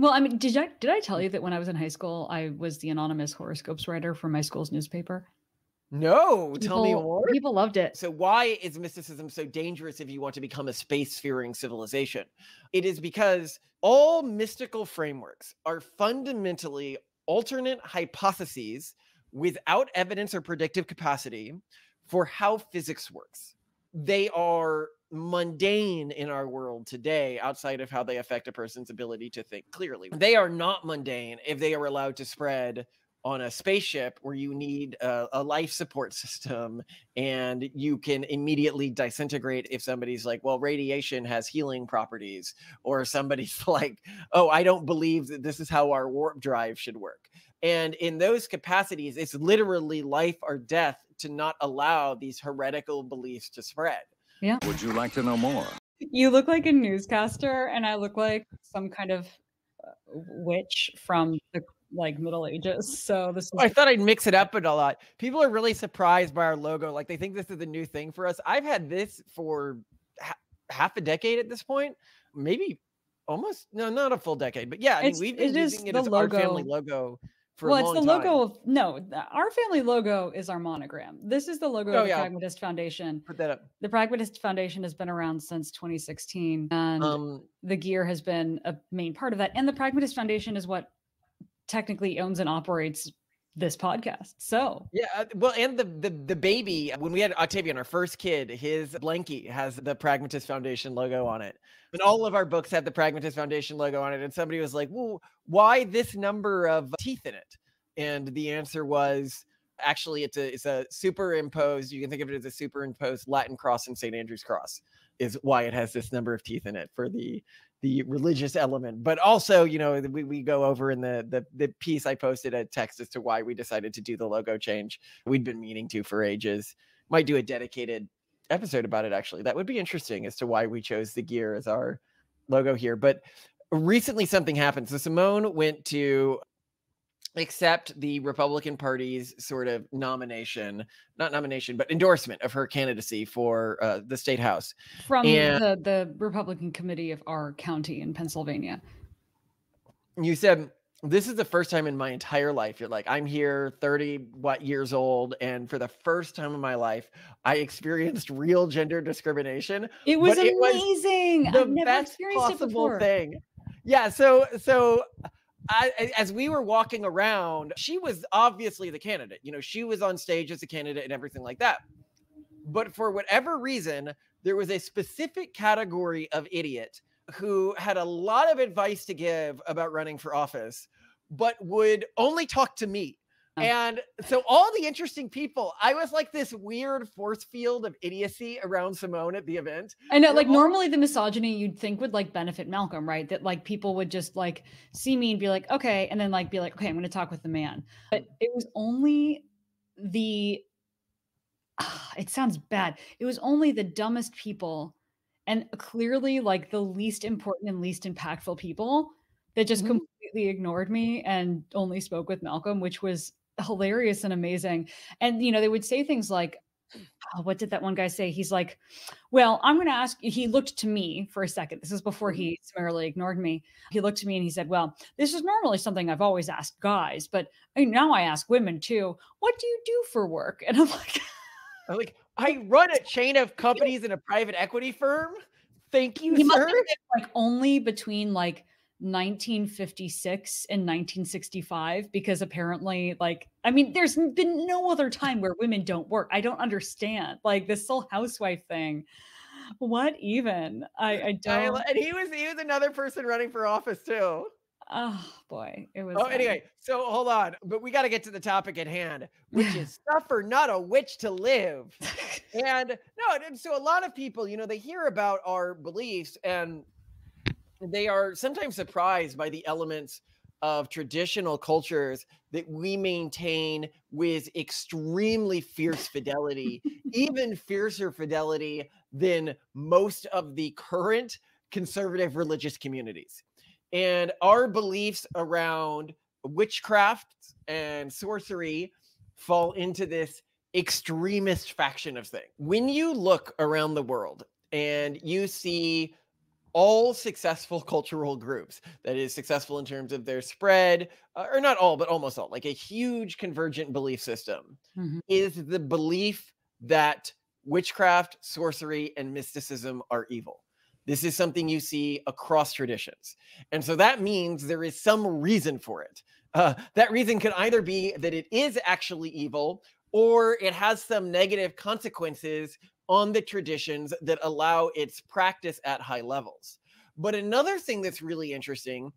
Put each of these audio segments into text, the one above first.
Well, I mean, did I tell you that when I was in high school, I was the anonymous horoscopes writer for my school's newspaper? No, tell me People more. people loved it. So why is mysticism so dangerous if you want to become a space-faring civilization? It is because all mystical frameworks are fundamentally alternate hypotheses without evidence or predictive capacity for how physics works. They are mundane in our world today outside of how they affect a person's ability to think clearly. They are not mundane if they are allowed to spread on a spaceship where you need a life support system and you can immediately disintegrate if somebody's like, well, radiation has healing properties, or somebody's like, oh, I don't believe that this is how our warp drive should work. And in those capacities, it's literally life or death to not allow these heretical beliefs to spread. Yeah. Would you like to know more? You look like a newscaster, and I look like some kind of witch from the like Middle Ages. So this is I thought I'd mix it up a lot. People are really surprised by our logo. Like they think this is a new thing for us. I've had this for half a decade at this point, maybe almost, no, not a full decade, but yeah, I mean, we've been using it as our family logo for a long time. Well, it's the logo of, no, our family logo is our monogram. This is the logo of the Pragmatist Foundation. Put that up. The Pragmatist Foundation has been around since 2016, and the gear has been a main part of that. And the Pragmatist Foundation is what technically owns and operates this podcast. So yeah, well, and the baby, when we had Octavian, our first kid, his blankie has the Pragmatist Foundation logo on it, and all of our books have the Pragmatist Foundation logo on it. And somebody was like, well, why this number of teeth in it? And the answer was, actually, it's a superimposed, you can think of it as a superimposed Latin cross and St. Andrew's cross is why it has this number of teeth in it, for the religious element. But also, you know, we go over in the piece I posted a text as to why we decided to do the logo change. We'd been meaning to for ages. Might do a dedicated episode about it, actually. That would be interesting as to why we chose the gear as our logo here. But recently something happened. So Simone went to accept the Republican Party's sort of nomination, not nomination, but endorsement of her candidacy for the state house. From the Republican committee of our county in Pennsylvania. You said, this is the first time in my entire life, you're like, I'm here 30 years old, and for the first time in my life, I experienced real gender discrimination. It was amazing. I've never experienced it before. Thing. Yeah, so as we were walking around, she was obviously the candidate. You know, she was on stage as a candidate and everything like that. But for whatever reason, there was a specific category of idiot who had a lot of advice to give about running for office, but would only talk to me. And so all the interesting people, I was like this weird force field of idiocy around Simone at the event. I know, like normally the misogyny you'd think would like benefit Malcolm, right? That like people would just like see me and be like, okay, and then like be like, okay, I'm going to talk with the man. But it was only it sounds bad. It was only the dumbest people and clearly like the least important and least impactful people that just completely ignored me and only spoke with Malcolm, which was hilarious and amazing. And, you know, they would say things like, oh, what did that one guy say? He's like, well, I'm going to ask, he looked to me for a second. This is before he summarily ignored me. He looked to me and he said, well, this is normally something I've always asked guys, but now I ask women too. What do you do for work? And I'm like, I run a chain of companies in a private equity firm. Thank you, he must sir. have been, like only between like 1956 and 1965, because apparently, like, I mean, there's been no other time where women don't work. I don't understand, like, this whole housewife thing. What even? I don't. And he was another person running for office too. Oh boy, it was. Oh, anyway, so hold on, but we got to get to the topic at hand, which is suffer not a witch to live. And so a lot of people, you know, they hear about our beliefs and they are sometimes surprised by the elements of traditional cultures that we maintain with extremely fierce fidelity, even fiercer fidelity than most of the current conservative religious communities. And our beliefs around witchcraft and sorcery fall into this extremist faction of thing. When you look around the world and you see all successful cultural groups, that is successful in terms of their spread, or not all, but almost all, like a huge convergent belief system, Mhm. is the belief that witchcraft, sorcery, and mysticism are evil. This is something you see across traditions. And so that means there is some reason for it. That reason could either be that it is actually evil, or it has some negative consequences on the traditions that allow its practice at high levels. But another thing that's really interesting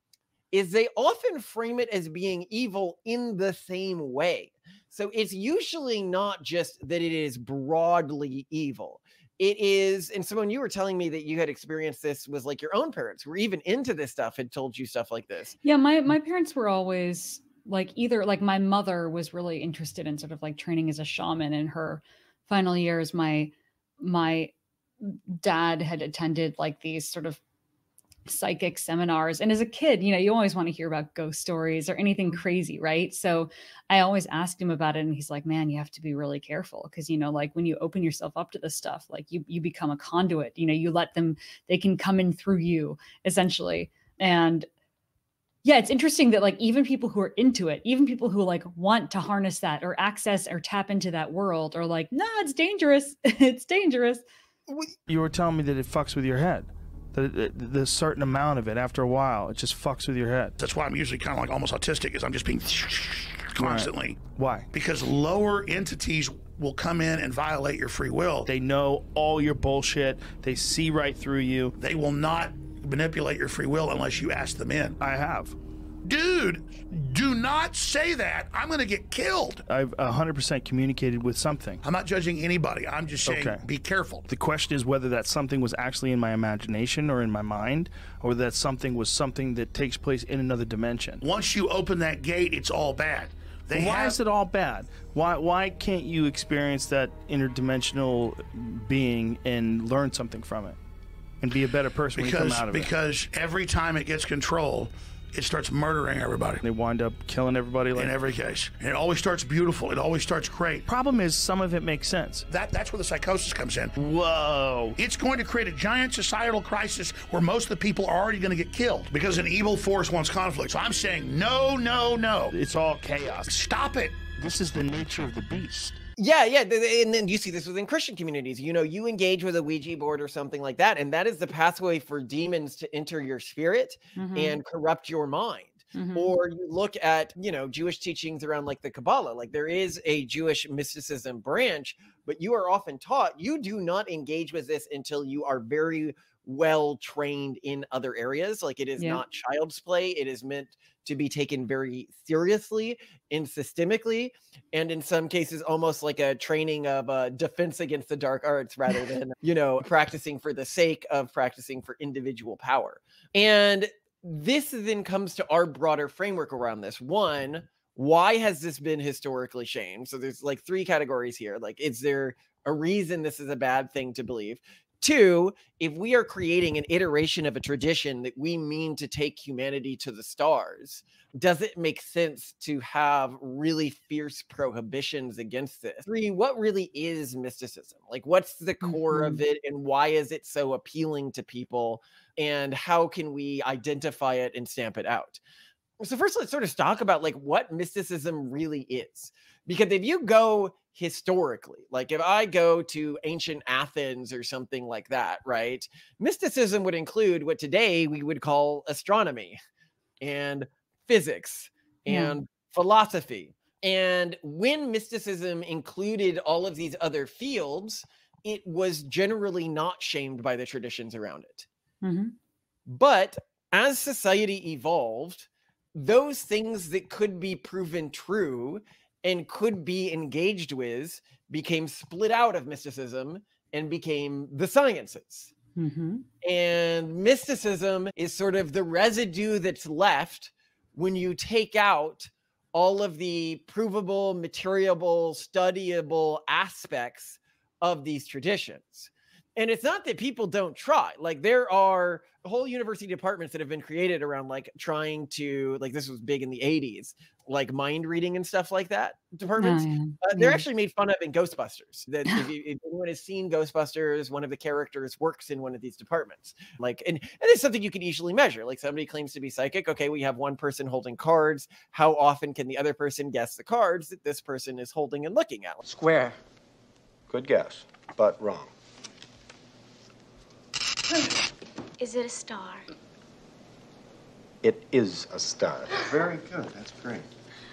is they often frame it as being evil in the same way. So it's usually not just that it is broadly evil. It is, and Simone, you were telling me that you had experienced this, was like your own parents who were even into this stuff had told you stuff like this. Yeah, my parents were always like either like my mother was really interested in sort of like training as a shaman in her final years. My dad had attended like these sort of psychic seminars. And as a kid, you always want to hear about ghost stories or anything crazy, right? So I always asked him about it. And he's like, man, you have to be really careful. Cause like when you open yourself up to this stuff, like you become a conduit, you let them, they can come in through you essentially. And yeah, it's interesting that like even people who are into it, even people who like want to harness that or access or tap into that world are like, nah, it's dangerous. It's dangerous. You were telling me that it fucks with your head. The certain amount of it, after a while, it just fucks with your head. That's why I'm usually kind of like almost autistic, is I'm just being constantly. Right. Why? Because lower entities will come in and violate your free will. They know all your bullshit. They see right through you. They will not manipulate your free will unless you ask them in. I have. Dude, do not say that. I'm going to get killed. I've 100% communicated with something. I'm not judging anybody. I'm just saying, Okay. Be careful. The question is whether that something was actually in my imagination or in my mind, or that something was something that takes place in another dimension. Once you open that gate, it's all bad. Why is it all bad? Why can't you experience that interdimensional being and learn something from it and be a better person when you come out of it? Because every time it gets control, it starts murdering everybody. They wind up killing everybody. In every case. And it always starts beautiful. It always starts great. Problem is, some of it makes sense. That's where the psychosis comes in. Whoa. It's going to create a giant societal crisis where most of the people are already going to get killed because an evil force wants conflict. So I'm saying no, no, no. It's all chaos. Stop it. This is the nature of the beast. Yeah, yeah. And then you see this within Christian communities. You engage with a Ouija board or something like that, and that is the pathway for demons to enter your spirit and corrupt your mind. Or you look at, Jewish teachings around like the Kabbalah, like there is a Jewish mysticism branch, but you are often taught you do not engage with this until you are very well trained in other areas. Like it is not child's play. It is meant to be taken very seriously and systemically, and in some cases almost like a training of defense against the dark arts rather than practicing for the sake of practicing for individual power. And this then comes to our broader framework around this. One, why has this been historically shamed? So there's like three categories here. Like, is there a reason this is a bad thing to believe? Two, if we are creating an iteration of a tradition that we mean to take humanity to the stars, does it make sense to have really fierce prohibitions against this? Three, what really is mysticism? Like, what's the core of it, and why is it so appealing to people? And how can we identify it and stamp it out? So first, let's sort of talk about like what mysticism really is. Because if you go historically, like if I go to ancient Athens or something like that, right? Mysticism would include what today we would call astronomy and physics and philosophy. And when mysticism included all of these other fields, it was generally not shamed by the traditions around it. But as society evolved, those things that could be proven true and could be engaged with became split out of mysticism and became the sciences. And mysticism is sort of the residue that's left when you take out all of the provable, materiable, studyable aspects of these traditions. And it's not that people don't try. Like there are whole university departments that have been created around like trying to, like this was big in the 80s, like mind reading and stuff like that. Departments. They're actually made fun of in Ghostbusters. That if anyone has seen Ghostbusters, one of the characters works in one of these departments. Like, and it's something you can easily measure. Like somebody claims to be psychic. Okay, we have one person holding cards. How often can the other person guess the cards that this person is holding and looking at? Square. Good guess, but wrong. Is it a star? It is a star. Very good. That's great.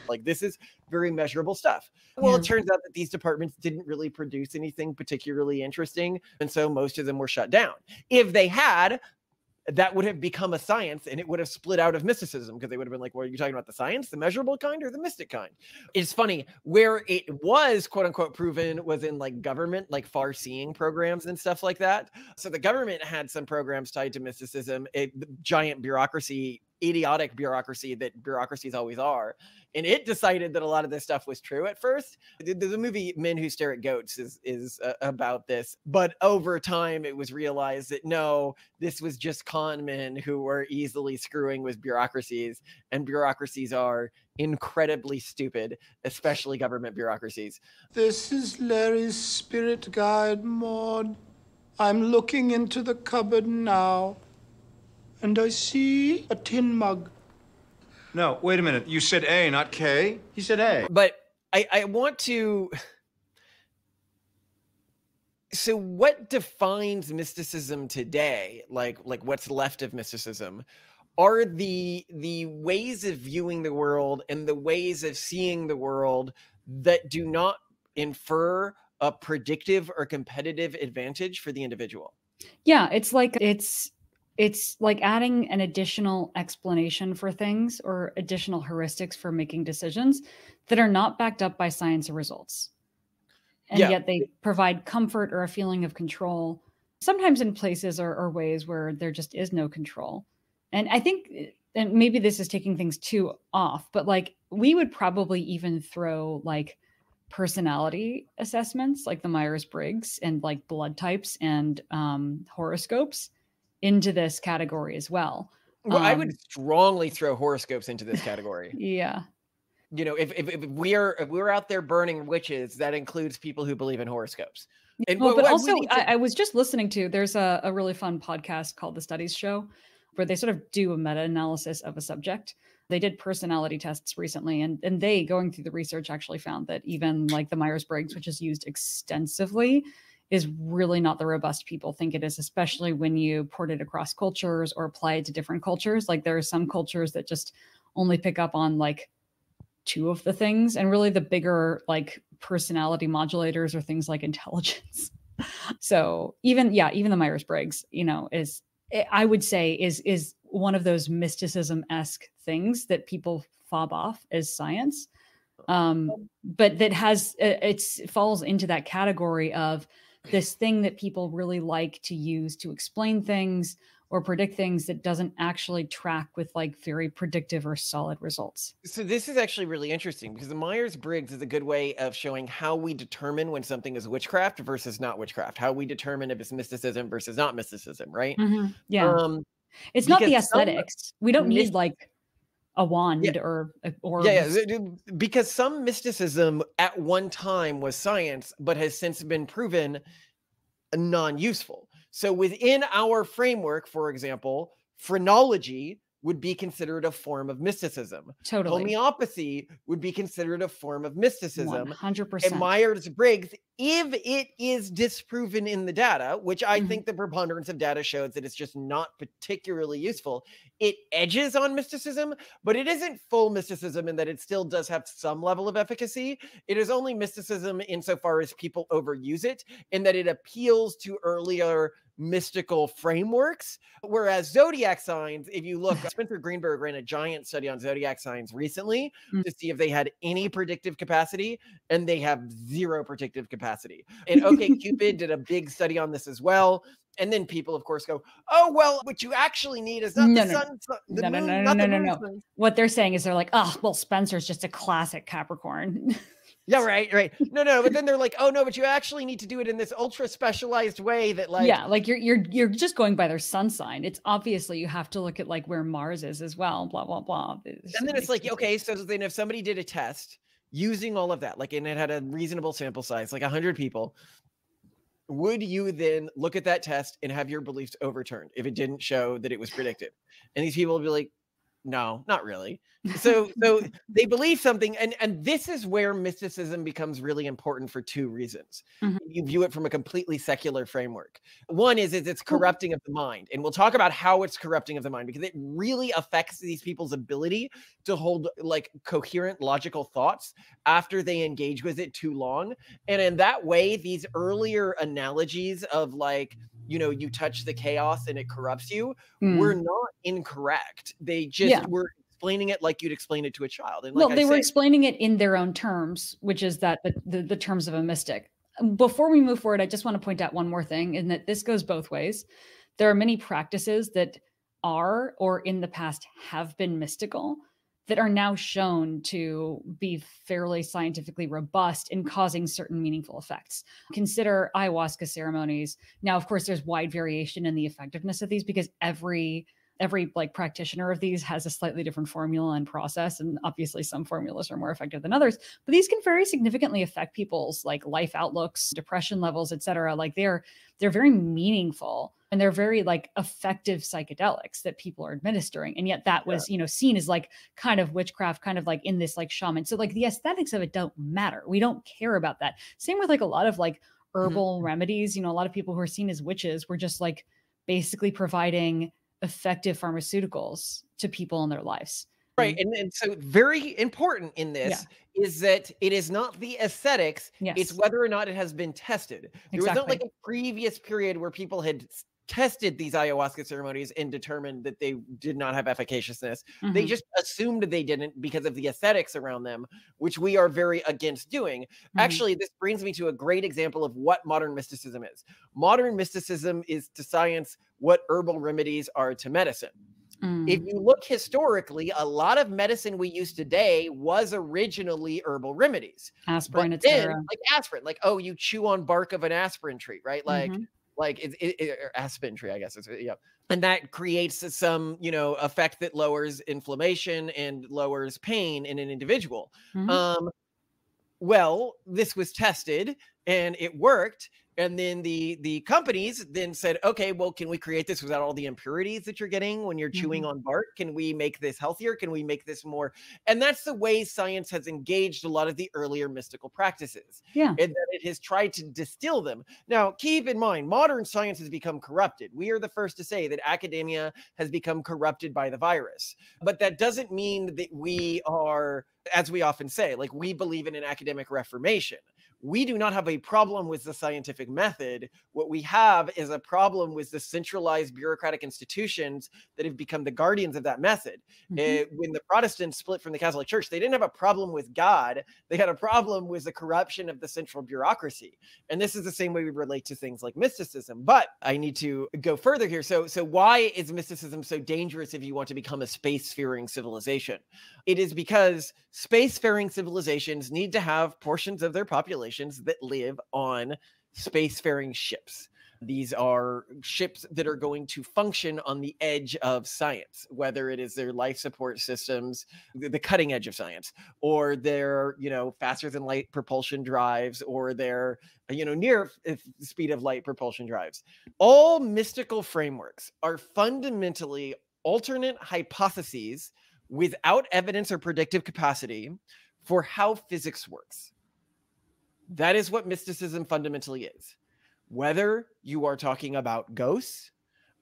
Like this is very measurable stuff. Well, it turns out that these departments didn't really produce anything particularly interesting. And so most of them were shut down. If they had, that would have become a science and it would have split out of mysticism because they would have been like, well, are you talking about the science, the measurable kind or the mystic kind? It's funny where it was quote unquote proven was in like government, like far seeing programs and stuff like that. So the government had some programs tied to mysticism, a giant bureaucracy, idiotic bureaucracy that bureaucracies always are. And it decided that a lot of this stuff was true at first. The movie Men Who Stare at Goats is about this. But over time, it was realized that no, this was just con men who were easily screwing with bureaucracies. And bureaucracies are incredibly stupid, especially government bureaucracies. This is Larry's spirit guide, Maud. I'm looking into the cupboard now. And I see a tin mug. No, wait a minute. You said A, not K? He said A. But I want to... So what defines mysticism today, like what's left of mysticism, are the ways of viewing the world and the ways of seeing the world that do not infer a predictive or competitive advantage for the individual. Yeah, it's like adding an additional explanation for things or additional heuristics for making decisions that are not backed up by science or results. And yet they provide comfort or a feeling of control, sometimes in places or ways where there just is no control. And I think, and maybe this is taking things too off, but like we would probably even throw like personality assessments like the Myers-Briggs and like blood types and horoscopes into this category as well. Well, I would strongly throw horoscopes into this category. Yeah. You know, if we're out there burning witches, that includes people who believe in horoscopes. And well, but also, I was just listening to, there's a really fun podcast called The Studies Show, where they sort of do a meta-analysis of a subject. They did personality tests recently, and they, going through the research, actually found that even like the Myers-Briggs, which is used extensively, is really not the robust people think it is, especially when you port it across cultures or apply it to different cultures. Like there are some cultures that just only pick up on like 2 of the things, and really the bigger like personality modulators are things like intelligence. So even the Myers-Briggs, you know, I would say is one of those mysticism-esque things that people fob off as science. But that has, it falls into that category of this thing that people really like to use to explain things or predict things that doesn't actually track with like very predictive or solid results. So this is actually really interesting because the Myers-Briggs is a good way of showing how we determine when something is witchcraft versus not witchcraft, how we determine if it's mysticism versus not mysticism, right? Mm-hmm. Yeah. It's not the aesthetics. We don't need like a wand or because some mysticism at one time was science, but has since been proven non-useful. So within our framework, for example, phrenology would be considered a form of mysticism. Totally. Homeopathy would be considered a form of mysticism. 100%. And Myers-Briggs, if it is disproven in the data, which I think the preponderance of data shows that it's just not particularly useful, it edges on mysticism, but it isn't full mysticism in that it still does have some level of efficacy. It is only mysticism insofar as people overuse it, in that it appeals to earlier mystical frameworks. Whereas zodiac signs, if you look, Spencer Greenberg ran a giant study on zodiac signs recently to see if they had any predictive capacity, and they have 0 predictive capacity. And OkCupid did a big study on this as well. And then people, of course, go, "Oh, well, what you actually need is not the sun, the moon, not the moon." What they're saying is they're like, "Oh, well, Spencer's just a classic Capricorn." Yeah, right. No, but then they're like, oh no, but you actually need to do it in this ultra specialized way that like, yeah, like you're just going by their sun sign. It's obviously you have to look at like where Mars is as well, blah blah blah. and then it's like, okay, so then if somebody did a test using all of that, like, and it had a reasonable sample size, like 100 people, would you then look at that test and have your beliefs overturned if it didn't show that it was predictive? And these people would be like, no, not really. So they believe something, and this is where mysticism becomes really important for two reasons. Mhm. You view it from a completely secular framework. One is it's corrupting of the mind, and we'll talk about how it's corrupting of the mind because it really affects these people's ability to hold like coherent logical thoughts after they engage with it too long. And in that way, these earlier analogies of like, you know, you touch the chaos and it corrupts you, were not incorrect. They just were explaining it like you'd explain it to a child. And like well, they were explaining it in their own terms, which is that the terms of a mystic. Before we move forward, I just want to point out one more thing, in that this goes both ways. There are many practices that are, or in the past have been mystical, that are now shown to be fairly scientifically robust in causing certain meaningful effects. Consider ayahuasca ceremonies. Now, of course, there's wide variation in the effectiveness of these because every like practitioner of these has a slightly different formula and process, and obviously some formulas are more effective than others, but these can very significantly affect people's like life outlooks, depression levels, etc. Like they're very meaningful, and they're very like effective psychedelics that people are administering, and yet that was seen as like kind of witchcraft, kind of like in this like shaman. So like the aesthetics of it don't matter. We don't care about that. Same with like a lot of like herbal remedies. A lot of people who are seen as witches were just like basically providing effective pharmaceuticals to people in their lives. Right. And so very important in this is that it is not the aesthetics, it's whether or not it has been tested. There was not like a previous period where people had tested these ayahuasca ceremonies and determined that they did not have efficaciousness. They just assumed they didn't because of the aesthetics around them, which we are very against doing. Actually, this brings me to a great example of what modern mysticism is. Modern mysticism is to science what herbal remedies are to medicine. If you look historically, a lot of medicine we use today was originally herbal remedies. Aspirin, etc. Like aspirin, like, oh, you chew on bark of an aspirin tree, right? Like or aspen tree, I guess. And that creates some, effect that lowers inflammation and lowers pain in an individual. Well, this was tested and it worked. And then the companies then said, okay, well, can we create this without all the impurities that you're getting when you're chewing on bark? Can we make this healthier? Can we make this more? And that's the way science has engaged a lot of the earlier mystical practices. And that it has tried to distill them. Now, keep in mind, modern science has become corrupted. We are the first to say that academia has become corrupted by the virus. But that doesn't mean that we are, as we often say, like we believe in an academic reformation. We do not have a problem with the scientific method. What we have is a problem with the centralized bureaucratic institutions that have become the guardians of that method. When the Protestants split from the Catholic Church, they didn't have a problem with God. They had a problem with the corruption of the central bureaucracy. And this is the same way we relate to things like mysticism. But I need to go further here. So why is mysticism so dangerous if you want to become a spacefaring civilization? It is because spacefaring civilizations need to have portions of their population that live on spacefaring ships. These are ships that are going to function on the edge of science, whether it is their life support systems, the cutting edge of science, or their, faster than light propulsion drives, or their, near speed of light propulsion drives. All mystical frameworks are fundamentally alternate hypotheses without evidence or predictive capacity for how physics works. That is what mysticism fundamentally is. Whether you are talking about ghosts,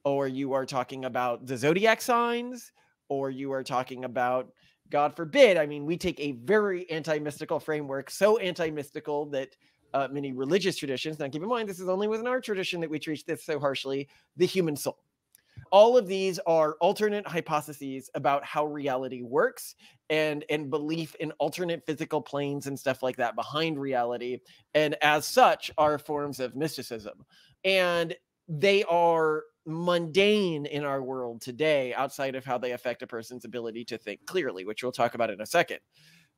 or you are talking about the zodiac signs, or you are talking about, God forbid, we take a very anti-mystical framework, so anti-mystical that many religious traditions, now keep in mind, this is only within our tradition that we treat this so harshly, the human soul. All of these are alternate hypotheses about how reality works and belief in alternate physical planes and stuff like that behind reality. And as such are forms of mysticism. And they are mundane in our world today outside of how they affect a person's ability to think clearly, which we'll talk about in a second.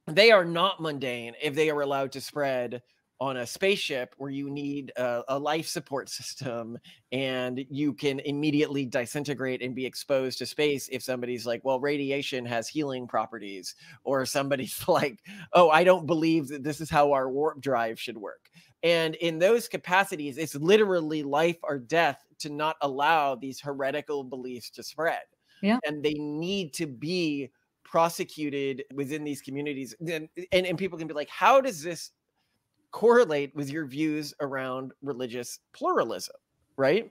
they are not mundane if they are allowed to spread on a spaceship where you need a life support system and you can immediately disintegrate and be exposed to space if somebody's like, well, radiation has healing properties, or somebody's like, oh, I don't believe that this is how our warp drive should work. And in those capacities, it's literally life or death to not allow these heretical beliefs to spread. Yeah. And they need to be prosecuted within these communities. And people can be like, how does this correlate with your views around religious pluralism, right?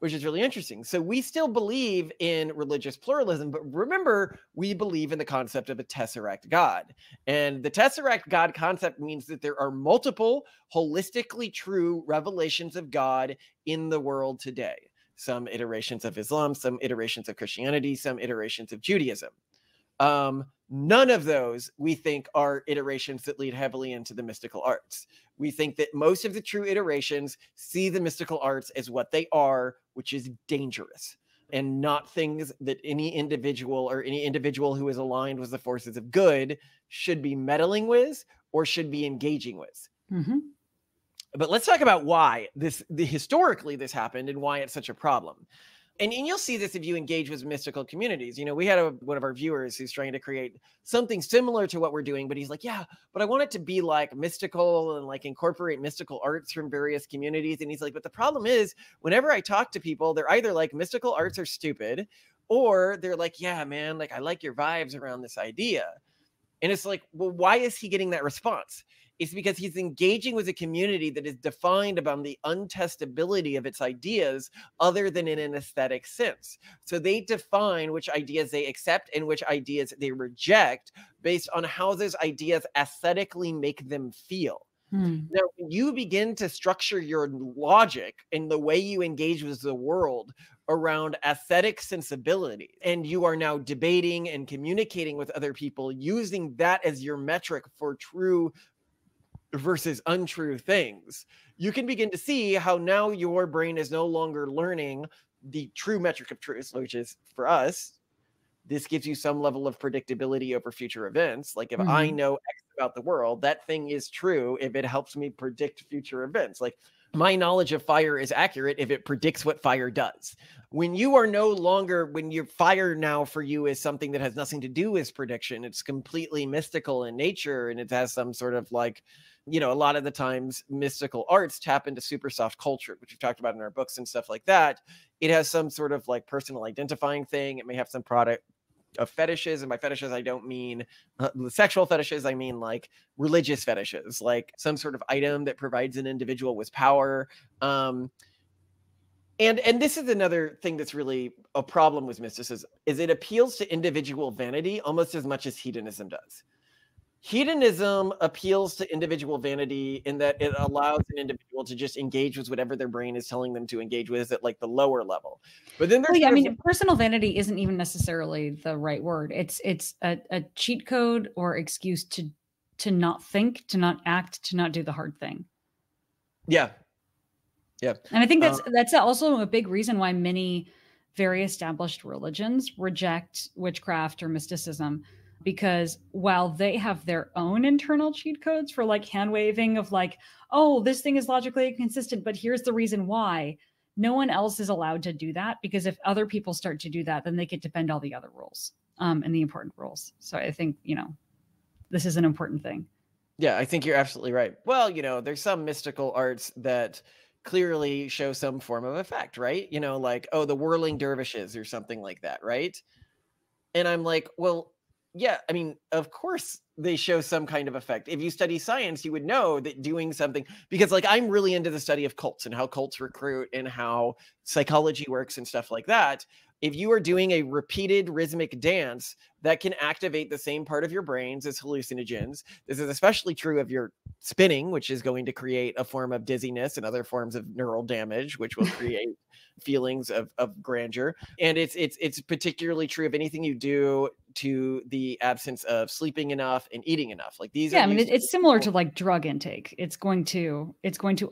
Which is really interesting. So we still believe in religious pluralism, but remember, we believe in the concept of a tesseract God. And the tesseract God concept means that there are multiple holistically true revelations of God in the world today. Some iterations of Islam, some iterations of Christianity, some iterations of Judaism. None of those we think are iterations that lead heavily into the mystical arts. We think that most of the true iterations see the mystical arts as what they are, which is dangerous, and not things that any individual who is aligned with the forces of good should be meddling with or should be engaging with. Mm-hmm. But let's talk about why historically this happened and why it's such a problem. And you'll see this if you engage with mystical communities. You know, we had one of our viewers who's trying to create something similar to what we're doing, but he's like, yeah, but I want it to be like mystical and like incorporate mystical arts from various communities. And he's like, but the problem is whenever I talk to people, they're either like mystical arts are stupid, or they're like, yeah, man, like I like your vibes around this idea. And it's like, well, why is he getting that response? It's because he's engaging with a community that is defined about the untestability of its ideas other than in an aesthetic sense. So they define which ideas they accept and which ideas they reject based on how those ideas aesthetically make them feel. Now, when you begin to structure your logic and the way you engage with the world around aesthetic sensibility, and you are now debating and communicating with other people using that as your metric for true versus untrue things, you can begin to see how now your brain is no longer learning the true metric of truth, which is, for us, this gives you some level of predictability over future events. Like if I know X about the world, that thing is true if it helps me predict future events. Like my knowledge of fire is accurate if it predicts what fire does. When you are no longer, when your fire now for you is something that has nothing to do with prediction, it's completely mystical in nature, and it has some sort of like, you know, a lot of the times mystical arts tap into super soft culture, which we've talked about in our books and stuff like that. It has some sort of like personal identifying thing. It may have some product of fetishes, and by fetishes I don't mean sexual fetishes. I mean like religious fetishes, like some sort of item that provides an individual with power. And this is another thing that's really a problem with mysticism, is it appeals to individual vanity almost as much as hedonism does. Hedonism appeals to individual vanity in that it allows an individual to just engage with whatever their brain is telling them to engage with at like the lower level. But then there's, I mean, personal vanity isn't even necessarily the right word. It's a cheat code or excuse to not think, to not act, to not do the hard thing. Yeah. Yeah. And I think that's also a big reason why many very established religions reject witchcraft or mysticism, because while they have their own internal cheat codes for like hand waving of like, oh, this thing is logically inconsistent, but here's the reason why, no one else is allowed to do that, because if other people start to do that, then they get to bend all the other rules and the important rules. So I think, you know, this is an important thing. Yeah, I think you're absolutely right. Well, you know, there's some mystical arts that clearly show some form of effect, right? You know, like, oh, the whirling dervishes or something like that, right? And I'm like, well, yeah, I mean, of course they show some kind of effect. If you study science, you would know that doing something, because like I'm really into the study of cults and how cults recruit and how psychology works and stuff like that. If you are doing a repeated rhythmic dance, that can activate the same part of your brains as hallucinogens. This is especially true of your spinning, which is going to create a form of dizziness and other forms of neural damage, which will create feelings of grandeur. And it's particularly true of anything you do to the absence of sleeping enough and eating enough. Like these. Yeah, I mean, it's similar to like drug intake. It's going to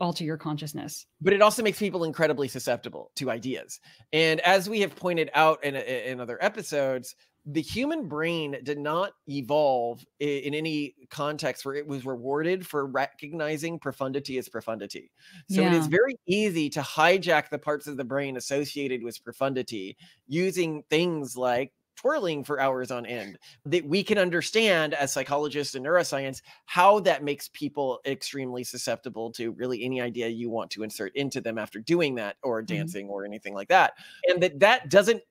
alter your consciousness. But it also makes people incredibly susceptible to ideas. And as we have pointed out in other episodes, the human brain did not evolve in any context where it was rewarded for recognizing profundity as profundity. So it is very easy to hijack the parts of the brain associated with profundity using things like twirling for hours on end, that we can understand as psychologists and neuroscience how that makes people extremely susceptible to really any idea you want to insert into them after doing that, or dancing or anything like that. And that doesn't,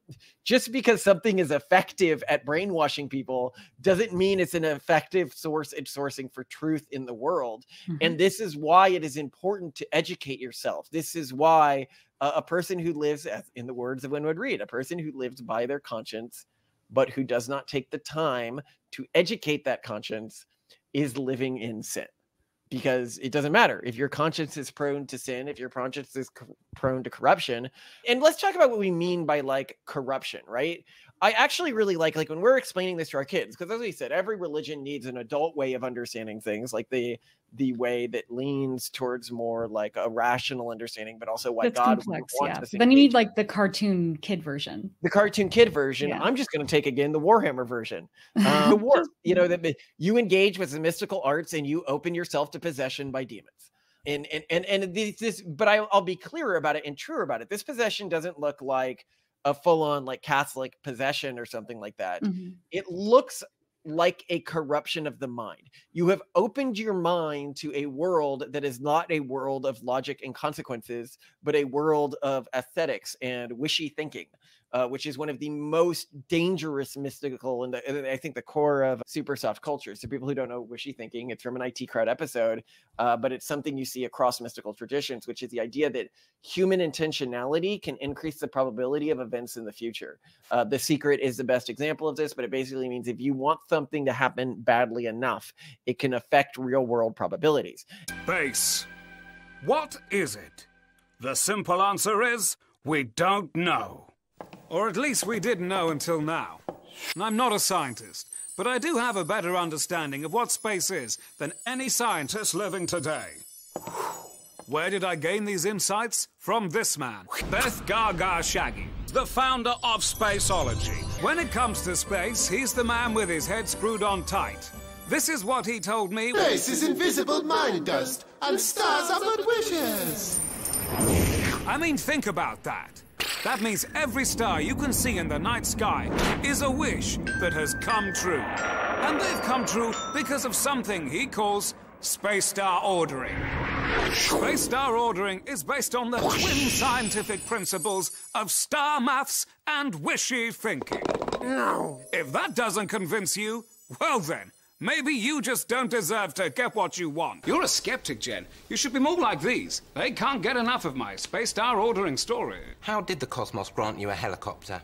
just because something is effective at brainwashing people doesn't mean it's an effective source at sourcing for truth in the world. And this is why it is important to educate yourself. This is why a person who lives, as in the words of Winwood Reade, a person who lives by their conscience but who does not take the time to educate that conscience is living in sin. Because it doesn't matter if your conscience is prone to sin, if your conscience is prone to corruption. And let's talk about what we mean by like corruption, right? I actually really like when we're explaining this to our kids, because as we said, every religion needs an adult way of understanding things, like the way that leans towards more like a rational understanding, but also what God wants us to. Then you need like the cartoon kid version. The cartoon kid version. Yeah. I'm just going to take again the Warhammer version. The war, that you engage with the mystical arts and you open yourself to possession by demons. And this, but I'll be clearer about it and truer about it. This possession doesn't look like a full-on like Catholic possession or something like that. It looks like a corruption of the mind. You have opened your mind to a world that is not a world of logic and consequences, but a world of aesthetics and wishy thinking, which is one of the most dangerous mystical, and I think the core of super soft culture. So people who don't know wishy thinking, it's from an IT Crowd episode, but it's something you see across mystical traditions, which is the idea that human intentionality can increase the probability of events in the future. The Secret is the best example of this, but it basically means if you want something to happen badly enough, it can affect real world probabilities. Space. What is it? The simple answer is we don't know. Or at least we didn't know until now. I'm not a scientist, but I do have a better understanding of what space is than any scientist living today. Where did I gain these insights? From this man, Beth Gaga Shaggy, the founder of Spaceology. When it comes to space, he's the man with his head screwed on tight. This is what he told me. Space is invisible mind dust, and stars are but wishes. I mean, think about that. That means every star you can see in the night sky is a wish that has come true. And they've come true because of something he calls space star ordering. Space star ordering is based on the twin scientific principles of star maths and wishy thinking. If that doesn't convince you, well then, maybe you just don't deserve to get what you want. You're a skeptic, Jen. You should be more like these. They can't get enough of my space star ordering story. How did the cosmos grant you a helicopter?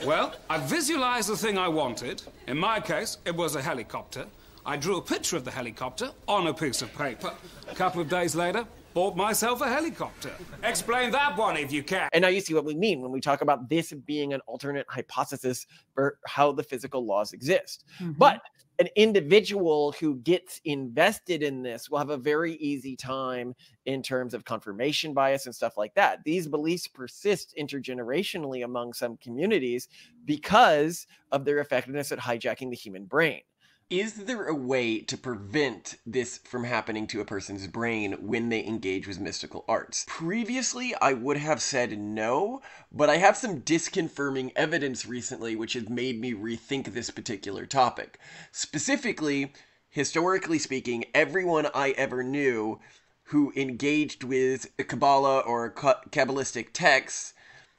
Well, I visualized the thing I wanted. In my case, it was a helicopter. I drew a picture of the helicopter on a piece of paper. A couple of days later, bought myself a helicopter. Explain that one if you can. And now you see what we mean when we talk about this being an alternate hypothesis for how the physical laws exist. But an individual who gets invested in this will have a very easy time in terms of confirmation bias and stuff like that. These beliefs persist intergenerationally among some communities because of their effectiveness at hijacking the human brain. Is there a way to prevent this from happening to a person's brain when they engage with mystical arts? Previously, I would have said no, but I have some disconfirming evidence recently which has made me rethink this particular topic. Specifically, historically speaking, everyone I ever knew who engaged with Kabbalah or Kabbalistic texts,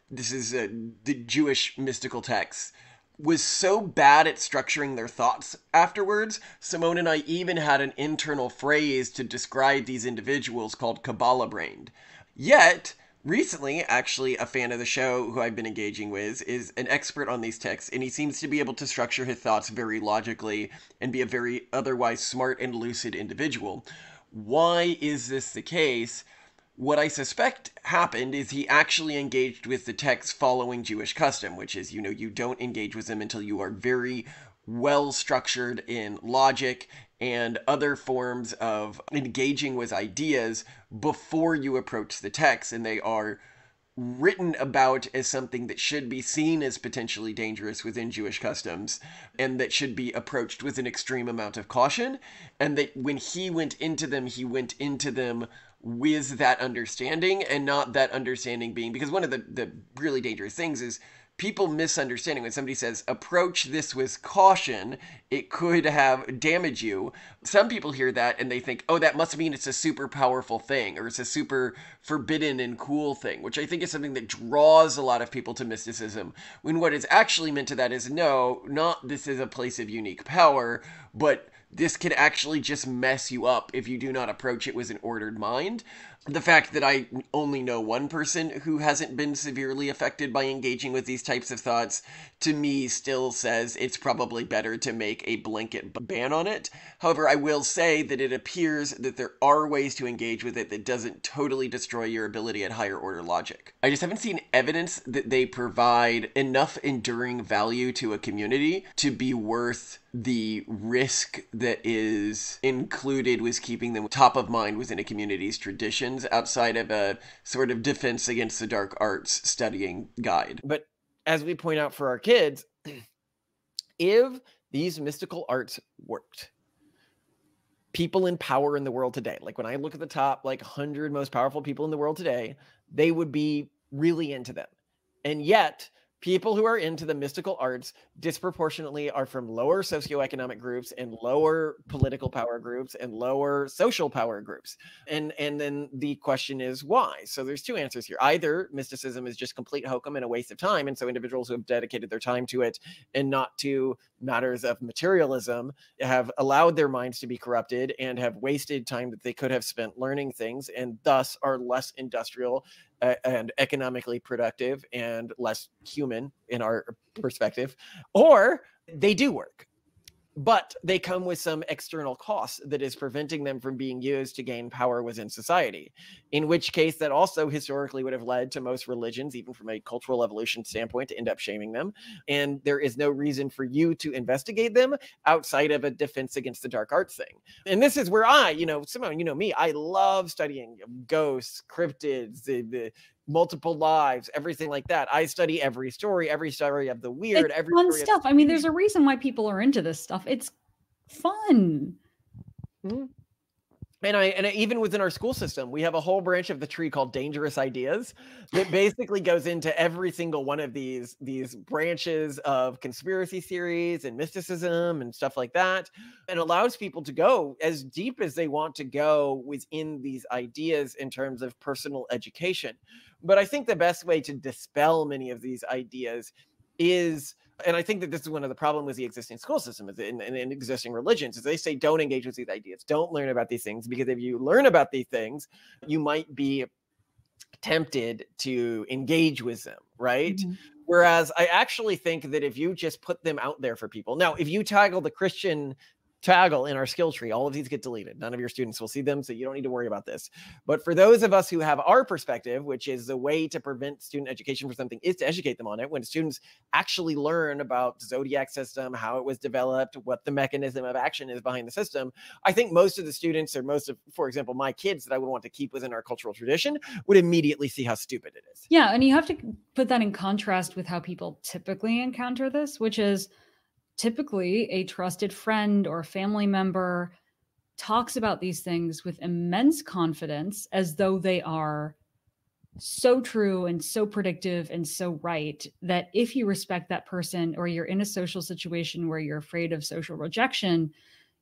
this is the Jewish mystical texts, was so bad at structuring their thoughts afterwards. Simone and I even had an internal phrase to describe these individuals called Kabbalah-brained. Yet, recently, actually, a fan of the show who I've been engaging with is an expert on these texts, and he seems to be able to structure his thoughts very logically and be a very otherwise smart and lucid individual. Why is this the case? What I suspect happened is he actually engaged with the text following Jewish custom, which is, you don't engage with them until you are very well structured in logic and other forms of engaging with ideas before you approach the text, and they are written about as something that should be seen as potentially dangerous within Jewish customs, and that should be approached with an extreme amount of caution, and that when he went into them with that understanding, and not that understanding being, because one of the really dangerous things is people misunderstanding when somebody says, approach this with caution, it could have damage you. Some people hear that and they think, oh, that must mean it's a super powerful thing, or it's a super forbidden and cool thing, which I think is something that draws a lot of people to mysticism, when what is actually meant to that is, no, not this is a place of unique power, but this can actually just mess you up if you do not approach it with an ordered mind. The fact that I only know one person who hasn't been severely affected by engaging with these types of thoughts, to me still says it's probably better to make a blanket ban on it. However, I will say that it appears that there are ways to engage with it that doesn't totally destroy your ability at higher order logic. I just haven't seen evidence that they provide enough enduring value to a community to be worth the risk that is included with keeping them top of mind within a community's traditions, outside of a sort of defense against the dark arts studying guide. But as we point out for our kids, if these mystical arts worked, people in power in the world today, like when I look at the top, like 100 most powerful people in the world today, they would be really into them. And yet, people who are into the mystical arts disproportionately are from lower socioeconomic groups and lower political power groups and lower social power groups. And then the question is why? So there's two answers here. Either mysticism is just complete hokum and a waste of time, and so individuals who have dedicated their time to it and not to matters of materialism have allowed their minds to be corrupted and have wasted time that they could have spent learning things, and thus are less industrial and economically productive and less human in our perspective, or they do work, but they come with some external cost that is preventing them from being used to gain power within society, in which case that also historically would have led to most religions, even from a cultural evolution standpoint, to end up shaming them. And there is no reason for you to investigate them outside of a defense against the dark arts thing. And this is where Simone, you know me, I love studying ghosts, cryptids, the multiple lives, everything like that. I study every story of the weird, it's fun stuff. I mean, there's a reason why people are into this stuff. It's fun. Mm-hmm. And even within our school system, we have a whole branch of the tree called Dangerous Ideas that basically goes into every single one of these branches of conspiracy theories and mysticism and stuff like that, and allows people to go as deep as they want to go within these ideas in terms of personal education. But I think the best way to dispel many of these ideas is, and I think that this is one of the problems with the existing school system is in existing religions, is they say don't engage with these ideas, don't learn about these things, because if you learn about these things, you might be tempted to engage with them, right? Mm-hmm. Whereas I actually think that if you just put them out there for people, now if you toggle the Christian toggle in our skill tree, all of these get deleted. None of your students will see them, so you don't need to worry about this. But for those of us who have our perspective, which is the way to prevent student education for something is to educate them on it, when students actually learn about the zodiac system, how it was developed, what the mechanism of action is behind the system, I think most of the students, or most of, for example, my kids that I would want to keep within our cultural tradition, would immediately see how stupid it is. Yeah, and you have to put that in contrast with how people typically encounter this, which is typically a trusted friend or family member talks about these things with immense confidence as though they are so true and so predictive and so right that if you respect that person, or you're in a social situation where you're afraid of social rejection,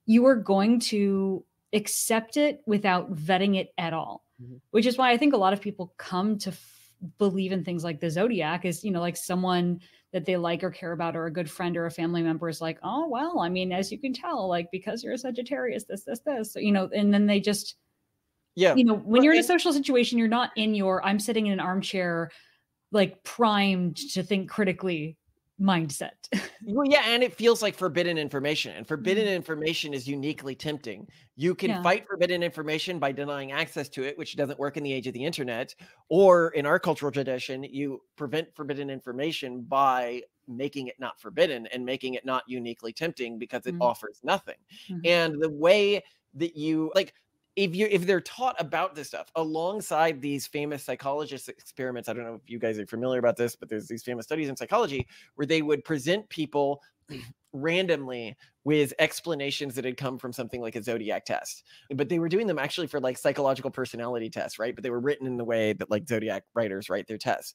you are going to accept it without vetting it at all. Mm-hmm. Which is why I think a lot of people come to believe in things like the zodiac is, like someone that they like or care about, or a good friend or a family member is like, oh, well, I mean, as you can tell, like, because you're a Sagittarius, this, so, and then they just, when you're in a social situation, you're not in I'm sitting in an armchair, like primed to think critically mindset. Well, yeah, and it feels like forbidden information, and forbidden information is uniquely tempting. You can fight forbidden information by denying access to it, which doesn't work in the age of the internet, or in our cultural tradition, you prevent forbidden information by making it not forbidden and making it not uniquely tempting because it offers nothing. Mm-hmm. And the way that you if they're taught about this stuff alongside these famous psychologist experiments, I don't know if you guys are familiar about this, but there's these famous studies in psychology where they would present people randomly with explanations that had come from something like a zodiac test, but they were doing them actually for like psychological personality tests, right? But they were written in the way that like zodiac writers write their tests.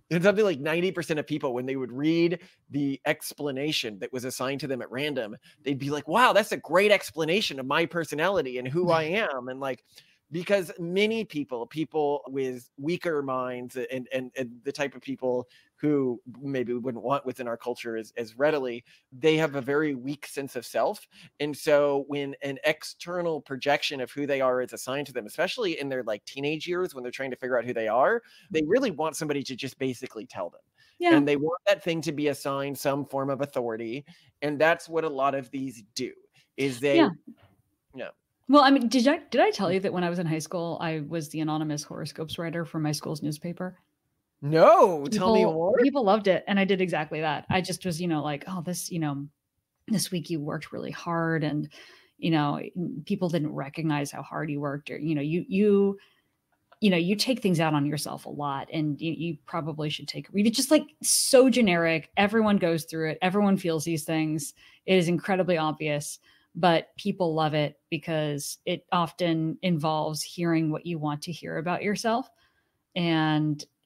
And something like 90% of people, when they would read the explanation that was assigned to them at random, they'd be like, wow, that's a great explanation of my personality and who I am. And like, because many people with weaker minds and the type of people who maybe we wouldn't want within our culture as readily, they have a very weak sense of self. And so when an external projection of who they are is assigned to them, especially in their like teenage years, when they're trying to figure out who they are, they really want somebody to just basically tell them. Yeah. And they want that thing to be assigned some form of authority. And that's what a lot of these do, is they, yeah. Well, I mean, did I tell you that when I was in high school, I was the anonymous horoscopes writer for my school's newspaper? No, tell me more. People loved it. And I did exactly that. I just was, like, oh, this week you worked really hard, and, people didn't recognize how hard you worked, or, you take things out on yourself a lot, and you probably should take a read. It's just like so generic. Everyone goes through it. Everyone feels these things. It is incredibly obvious, but people love it because it often involves hearing what you want to hear about yourself,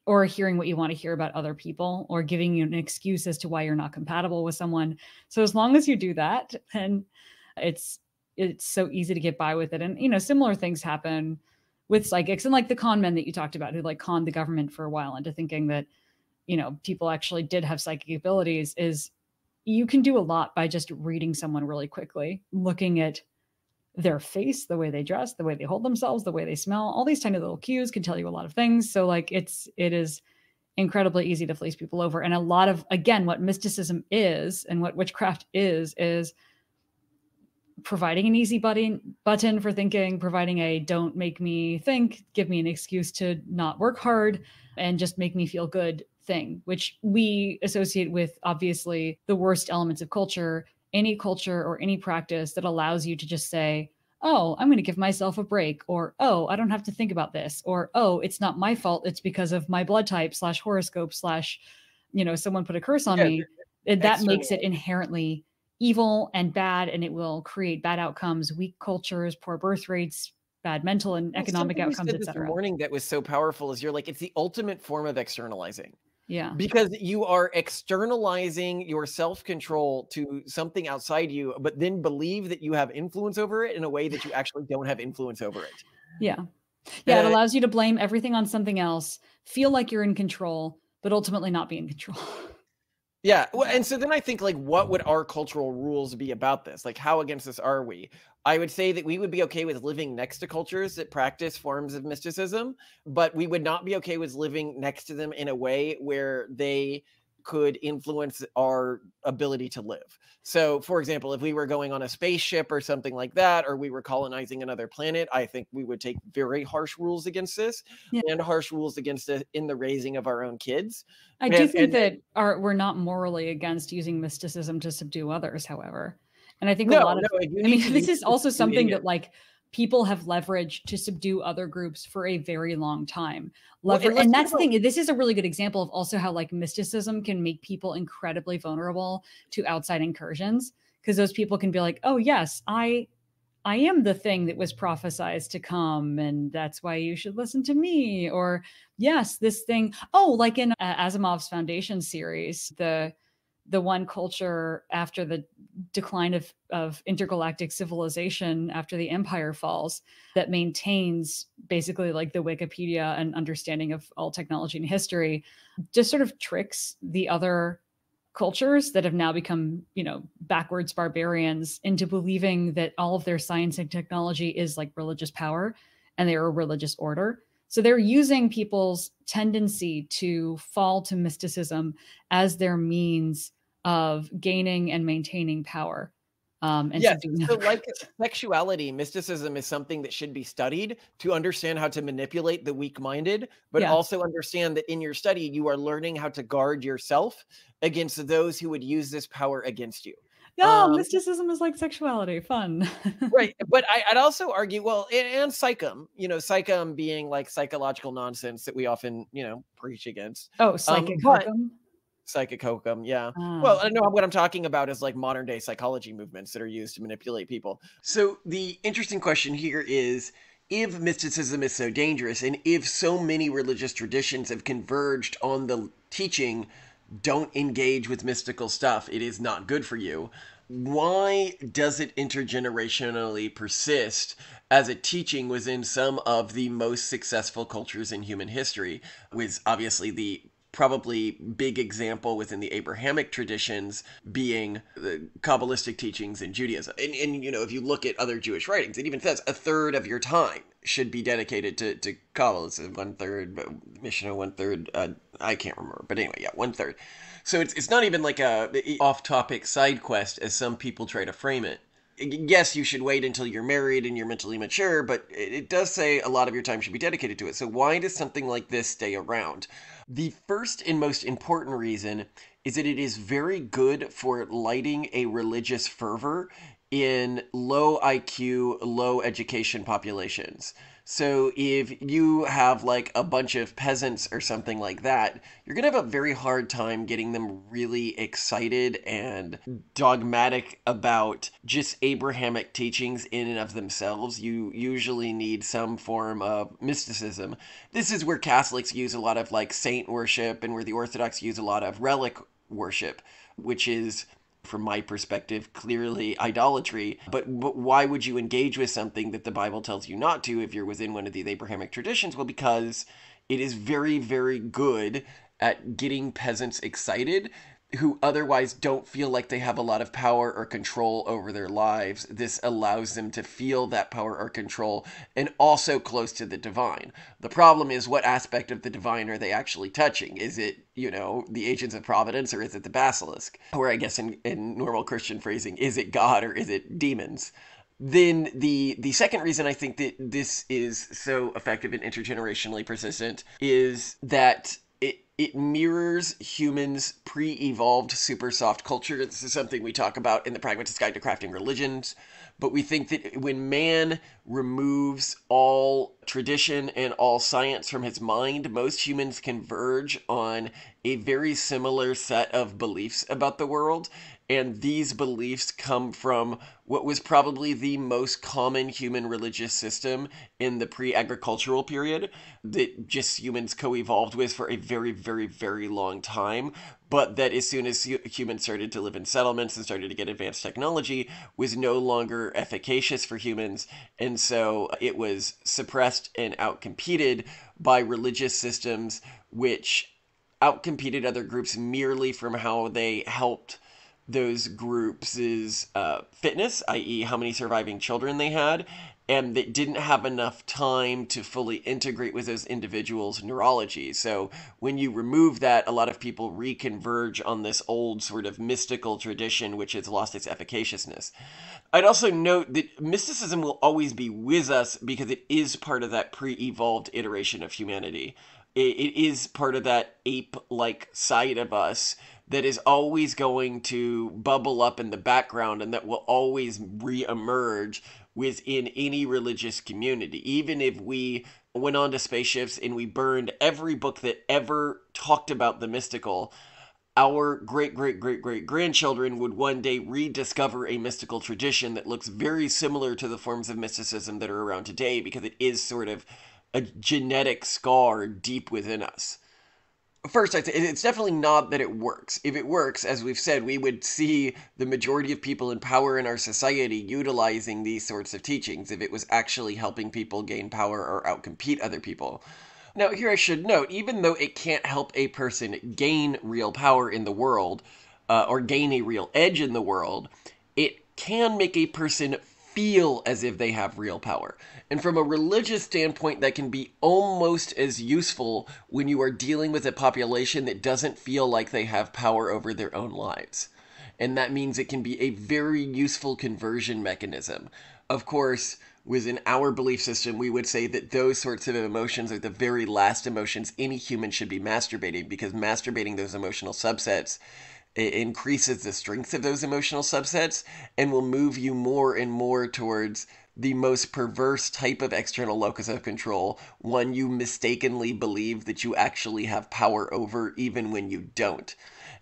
or hearing what you want to hear about other people, or giving you an excuse as to why you're not compatible with someone. So as long as you do that, then it's so easy to get by with it. And, similar things happen with psychics and like the con men that you talked about, who like conned the government for a while into thinking that, people actually did have psychic abilities. Is you can do a lot by just reading someone really quickly, looking at their face, the way they dress, the way they hold themselves, the way they smell. All these tiny little cues can tell you a lot of things. So like it is incredibly easy to fleece people over. And a lot of, again, what mysticism is and what witchcraft is providing an easy button for thinking, providing a don't make me think, give me an excuse to not work hard, and just make me feel good thing, which we associate with obviously the worst elements of culture. Any culture or any practice that allows you to just say, oh, I'm going to give myself a break, or, oh, I don't have to think about this, or, oh, it's not my fault. It's because of my blood type / horoscope / someone put a curse on me. That makes it inherently evil and bad, and it will create bad outcomes, weak cultures, poor birth rates, bad mental and economic outcomes, etc. Morning that was so powerful is you're like, it's the ultimate form of externalizing. Yeah. Because you are externalizing your self-control to something outside you, but then believe that you have influence over it in a way that you actually don't have influence over it. Yeah. Yeah. It allows you to blame everything on something else, feel like you're in control, but ultimately not be in control. Yeah. Well, and so then I think, like, what would our cultural rules be about this? Like, how against this are we? I would say that we would be okay with living next to cultures that practice forms of mysticism, but we would not be okay with living next to them in a way where they could influence our ability to live. So, for example, if we were going on a spaceship or something like that, or we were colonizing another planet, I think we would take very harsh rules against this, and harsh rules against it in the raising of our own kids. I do think that we're not morally against using mysticism to subdue others, however. And I think this is also something that like people have leveraged to subdue other groups for a very long time. And that's the thing. This is a really good example of also how like mysticism can make people incredibly vulnerable to outside incursions, because those people can be like, oh yes, I am the thing that was prophesized to come, and that's why you should listen to me. Or yes, this thing. Oh, like in Asimov's Foundation series, the one culture after the decline of intergalactic civilization after the empire falls that maintains basically like the Wikipedia and understanding of all technology and history, just sort of tricks the other cultures that have now become, backwards barbarians into believing that all of their science and technology is like religious power and they're a religious order. So they're using people's tendency to fall to mysticism as their means of gaining and maintaining power. So like sexuality, mysticism is something that should be studied to understand how to manipulate the weak-minded, but also understand that in your study, you are learning how to guard yourself against those who would use this power against you. Yeah, mysticism is like sexuality, fun. Right, but I'd also argue, well, and psychum, psychum being like psychological nonsense that we often, preach against. Oh, psychic But hokum? psychic hokum, yeah. Ah. Well, I know what I'm talking about is like modern day psychology movements that are used to manipulate people. So the interesting question here is, if mysticism is so dangerous, and if so many religious traditions have converged on the teaching, don't engage with mystical stuff, it is not good for you, why does it intergenerationally persist as a teaching within some of the most successful cultures in human history? With obviously the probably big example within the Abrahamic traditions being the Kabbalistic teachings in Judaism. And if you look at other Jewish writings, it even says a third of your time should be dedicated to Kabbalism, 1/3, Mishnah, 1/3, I can't remember, but anyway, yeah, 1/3. So it's not even like a off-topic side quest as some people try to frame it. Yes, you should wait until you're married and you're mentally mature, but it does say a lot of your time should be dedicated to it. So why does something like this stay around? The first and most important reason is that it is very good for lighting a religious fervor in low IQ, low education populations. So if you have like a bunch of peasants or something like that, you're going to have a very hard time getting them really excited and dogmatic about just Abrahamic teachings in and of themselves. You usually need some form of mysticism. This is where Catholics use a lot of like saint worship, and where the Orthodox use a lot of relic worship, which is, from my perspective, clearly idolatry. But why would you engage with something that the Bible tells you not to if you're within one of these Abrahamic traditions? Well, because it is very, very good at getting peasants excited who otherwise don't feel like they have a lot of power or control over their lives. This allows them to feel that power or control, and also close to the divine. The problem is, what aspect of the divine are they actually touching? Is it, the agents of providence, or is it the basilisk? Or I guess in normal Christian phrasing, is it God or is it demons? Then the second reason I think that this is so effective and intergenerationally persistent is that it mirrors humans' pre-evolved super soft culture. This is something we talk about in the Pragmatist Guide to Crafting Religions. But we think that when man removes all tradition and all science from his mind, most humans converge on a very similar set of beliefs about the world. And these beliefs come from what was probably the most common human religious system in the pre-agricultural period that just humans co-evolved with for a very, very, very long time. But that as soon as humans started to live in settlements and started to get advanced technology, was no longer efficacious for humans. And so it was suppressed and outcompeted by religious systems, which outcompeted other groups merely from how they helped those groups' fitness, i.e. how many surviving children they had, and they didn't have enough time to fully integrate with those individuals' neurology. So when you remove that, a lot of people reconverge on this old sort of mystical tradition, which has lost its efficaciousness. I'd also note that mysticism will always be with us because it is part of that pre-evolved iteration of humanity. It is part of that ape-like side of us that is always going to bubble up in the background and that will always re-emerge within any religious community. Even if we went onto spaceships and we burned every book that ever talked about the mystical, our great-great-great-great-grandchildren would one day rediscover a mystical tradition that looks very similar to the forms of mysticism that are around today, because it is sort of a genetic scar deep within us. First, it's definitely not that it works. If it works, as we've said, we would see the majority of people in power in our society utilizing these sorts of teachings if it was actually helping people gain power or outcompete other people. Now, here I should note, even though it can't help a person gain real power in the world, or gain a real edge in the world, it can make a person feel as if they have real power. And from a religious standpoint, that can be almost as useful when you are dealing with a population that doesn't feel like they have power over their own lives. And that means it can be a very useful conversion mechanism. Of course, within our belief system, we would say that those sorts of emotions are the very last emotions any human should be masturbating, because masturbating those emotional subsets it increases the strength of those emotional subsets and will move you more and more towards the most perverse type of external locus of control, one you mistakenly believe that you actually have power over even when you don't.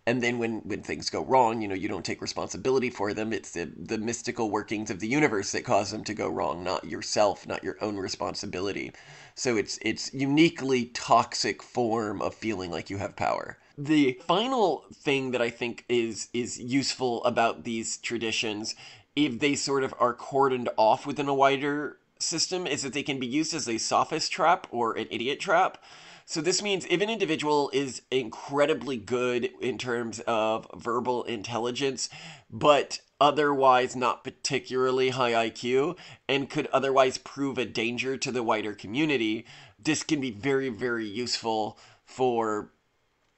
And then when things go wrong, you don't take responsibility for them. It's the mystical workings of the universe that cause them to go wrong, not yourself, not your own responsibility. So it's uniquely toxic form of feeling like you have power. The final thing that I think is useful about these traditions, if they sort of are cordoned off within a wider system, is that they can be used as a sophist trap or an idiot trap. So this means if an individual is incredibly good in terms of verbal intelligence, but otherwise not particularly high IQ, and could otherwise prove a danger to the wider community, this can be very, very useful for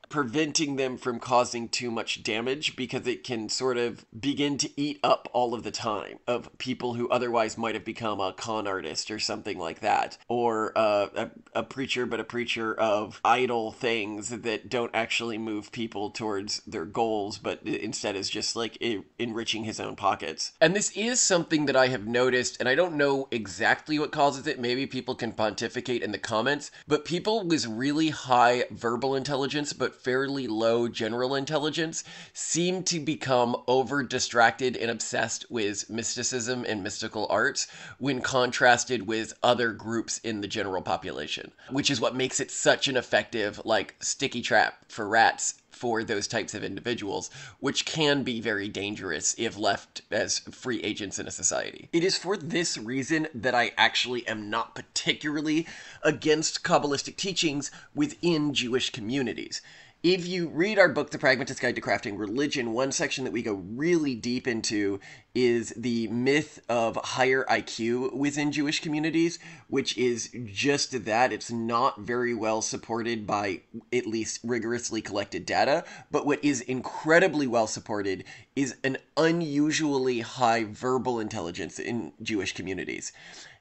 preventing them from causing too much damage, because it can sort of begin to eat up all of the time of people who otherwise might have become a con artist or something like that, or a preacher, but a preacher of idle things that don't actually move people towards their goals, but instead is just like enriching his own pockets. And this is something that I have noticed, and I don't know exactly what causes it. Maybe people can pontificate in the comments, but people with really high verbal intelligence but fairly low general intelligence seem to become over distracted and obsessed with mysticism and mystical arts when contrasted with other groups in the general population, which is what makes it such an effective, like, sticky trap for rats for those types of individuals, which can be very dangerous if left as free agents in a society. It is for this reason that I actually am not particularly against Kabbalistic teachings within Jewish communities. If you read our book, The Pragmatist Guide to Crafting Religion, one section that we go really deep into is the myth of higher IQ within Jewish communities, which is just that. It's not very well supported by at least rigorously collected data, but what is incredibly well supported is an unusually high verbal intelligence in Jewish communities.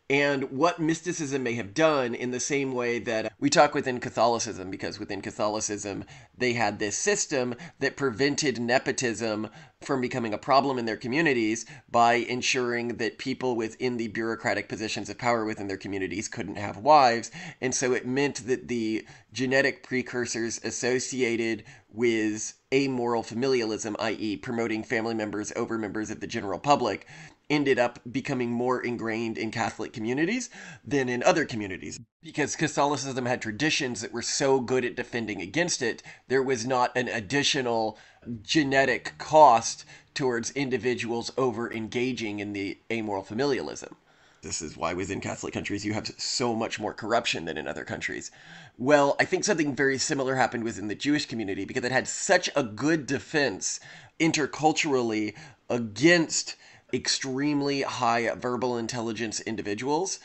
And what mysticism may have done, in the same way that we talk within Catholicism, because within Catholicism, they had this system that prevented nepotism from becoming a problem in their communities by ensuring that people within the bureaucratic positions of power within their communities couldn't have wives. And so it meant that the genetic precursors associated with amoral familialism, i.e. promoting family members over members of the general public, ended up becoming more ingrained in Catholic communities than in other communities. Because Catholicism had traditions that were so good at defending against it, there was not an additional genetic cost towards individuals over engaging in the amoral familialism. This is why within Catholic countries you have so much more corruption than in other countries. Well, I think something very similar happened within the Jewish community, because it had such a good defense interculturally against extremely high verbal intelligence individuals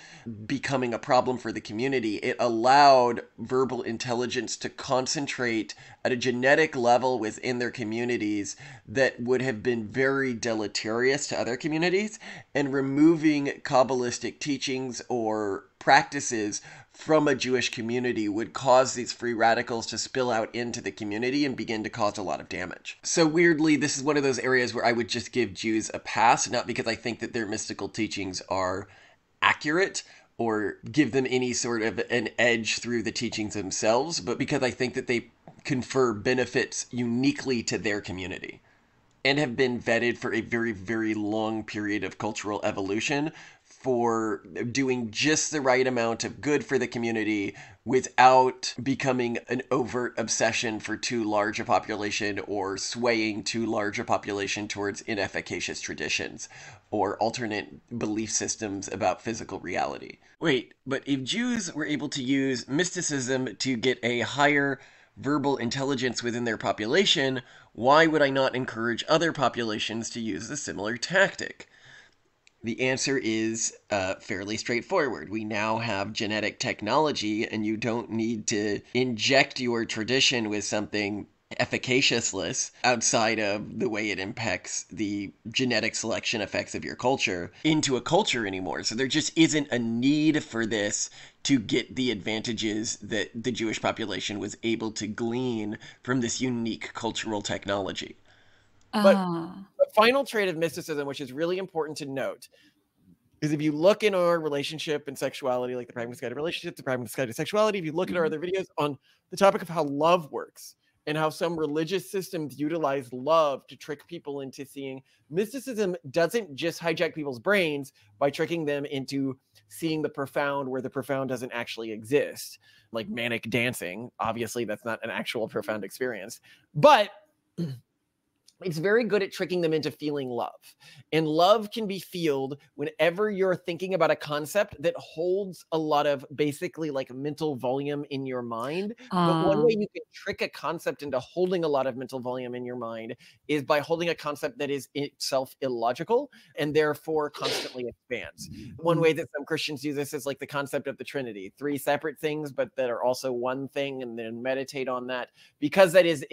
becoming a problem for the community. It allowed verbal intelligence to concentrate at a genetic level within their communities that would have been very deleterious to other communities, and removing Kabbalistic teachings or practices from a Jewish community would cause these free radicals to spill out into the community and begin to cause a lot of damage. So weirdly, this is one of those areas where I would just give Jews a pass, not because I think that their mystical teachings are accurate or give them any sort of an edge through the teachings themselves, but because I think that they confer benefits uniquely to their community and have been vetted for a very, very long period of cultural evolution for doing just the right amount of good for the community without becoming an overt obsession for too large a population or swaying too large a population towards inefficacious traditions or alternate belief systems about physical reality. Wait, but if Jews were able to use mysticism to get a higher verbal intelligence within their population, why would I not encourage other populations to use a similar tactic? The answer is fairly straightforward. We now have genetic technology, and you don't need to inject your tradition with something efficaciousness outside of the way it impacts the genetic selection effects of your culture into a culture anymore. So there just isn't a need for this to get the advantages that the Jewish population was able to glean from this unique cultural technology. But Ah. the final trait of mysticism, which is really important to note, is if you look in our relationship and sexuality, like the Pragmatist Guide to Relationships, the Pragmatist Guide to Sexuality, if you look at our other videos on the topic of how love works and how some religious systems utilize love to trick people into seeing, mysticism doesn't just hijack people's brains by tricking them into seeing the profound where the profound doesn't actually exist, like manic dancing. Obviously, that's not an actual profound experience, but it's very good at tricking them into feeling love. And love can be feeled whenever you're thinking about a concept that holds a lot of basically like mental volume in your mind. But one way you can trick a concept into holding a lot of mental volume in your mind is by holding a concept that is itself illogical and therefore constantly expands. One way that some Christians do this is like the concept of the Trinity, 3 separate things, but that are also one thing, and then meditate on that, because that is